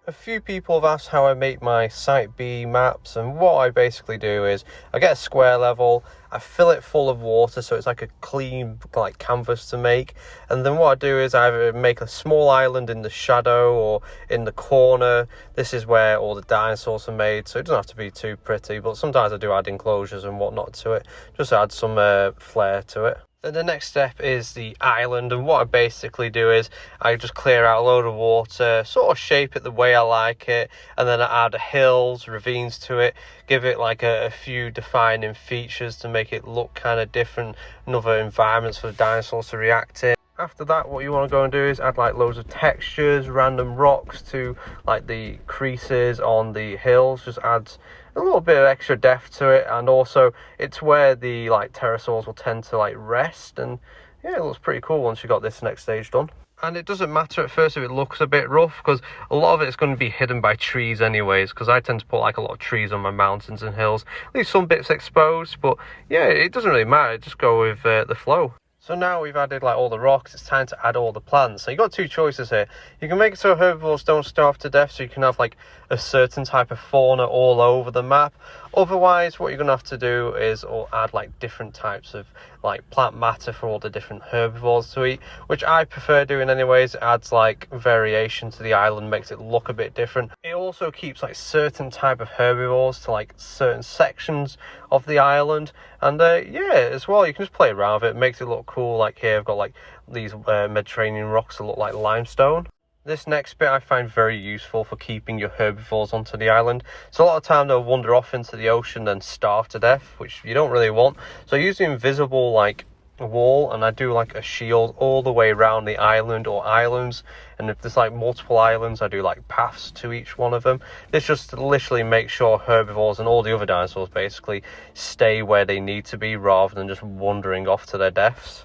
A few people have asked how I make my Site B maps, and what I basically do is I get a square level, I fill it full of water so it's like a clean like canvas to make, and then what I do is I either make a small island in the shadow or in the corner. This is where all the dinosaurs are made, so it doesn't have to be too pretty, but sometimes I do add enclosures and whatnot to it, just to add some flair to it. Then the next step is the island, and what I basically do is I just clear out a load of water, sort of shape it the way I like it, and then I add hills, ravines to it, give it like a few defining features to make it look kind of different, and other environments for the dinosaurs to react in. After that, what you want to go and do is add like loads of textures, random rocks to like the creases on the hills, just adds a little bit of extra depth to it, and also it's where the like pterosaurs will tend to like rest, and yeah, it looks pretty cool once you got this next stage done. And it doesn't matter at first if it looks a bit rough, because a lot of it's going to be hidden by trees anyways, because I tend to put like a lot of trees on my mountains and hills, leave some bits exposed, but yeah, it doesn't really matter, just go with the flow. So now we've added like all the rocks, it's time to add all the plants. So you've got two choices here. You can make it so herbivores don't starve to death, so you can have like a certain type of fauna all over the map. Otherwise, what you're going to have to do is add like different types of like plant matter for all the different herbivores to eat, which I prefer doing anyways. It adds like variation to the island, makes it look a bit different. It also keeps like certain type of herbivores to like certain sections of the island, and yeah, as well, you can just play around with it. It makes it look cool. Like here I've got like these Mediterranean rocks that look like limestone. This next bit I find very useful for keeping your herbivores onto the island. So a lot of time they'll wander off into the ocean and starve to death, which you don't really want. So I use the invisible like wall, and I do like a shield all the way around the island or islands, and if there's like multiple islands I do like paths to each one of them. This just literally makes sure herbivores and all the other dinosaurs basically stay where they need to be rather than just wandering off to their deaths.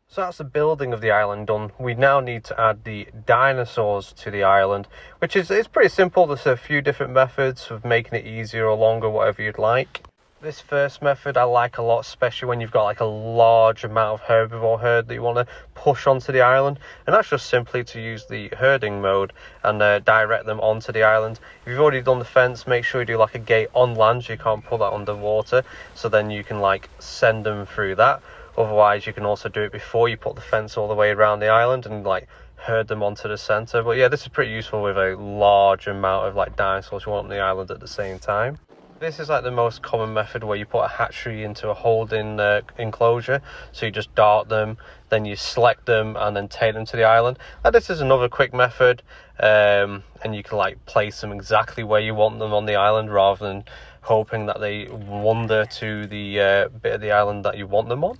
So that's the building of the island done. We now need to add the dinosaurs to the island, which is it's pretty simple. There's a few different methods of making it easier or longer, whatever you'd like. This first method I like a lot, especially when you've got like a large amount of herbivore herd that you want to push onto the island, and that's just simply to use the herding mode and direct them onto the island. If you've already done the fence, make sure you do like a gate on land so you can't pull that underwater, so then you can like send them through that. Otherwise, you can also do it before you put the fence all the way around the island and like herd them onto the center. But yeah, this is pretty useful with a large amount of like dinosaurs you want on the island at the same time. This is like the most common method, where you put a hatchery into a holding enclosure. So you just dart them, then you select them and then take them to the island. And this is another quick method, and you can like place them exactly where you want them on the island, rather than hoping that they wander to the bit of the island that you want them on.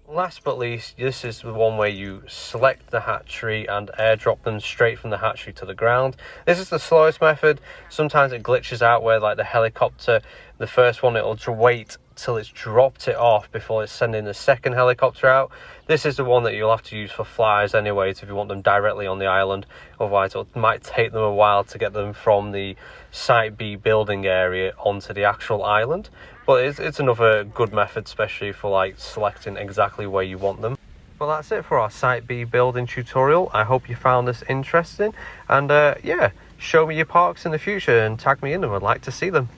Last but least, this is the one where you select the hatchery and airdrop them straight from the hatchery to the ground. This is the slowest method. Sometimes it glitches out where like the helicopter, the first one, it'll wait till it's dropped it off before it's sending the second helicopter out. This is the one that you'll have to use for flyers anyways if you want them directly on the island. Otherwise it might take them a while to get them from the Site B building area onto the actual island. But it's another good method, especially for like selecting exactly where you want them. Well, that's it for our Site B building tutorial. I hope you found this interesting, and yeah, show me your parks in the future and tag me in them. I'd like to see them.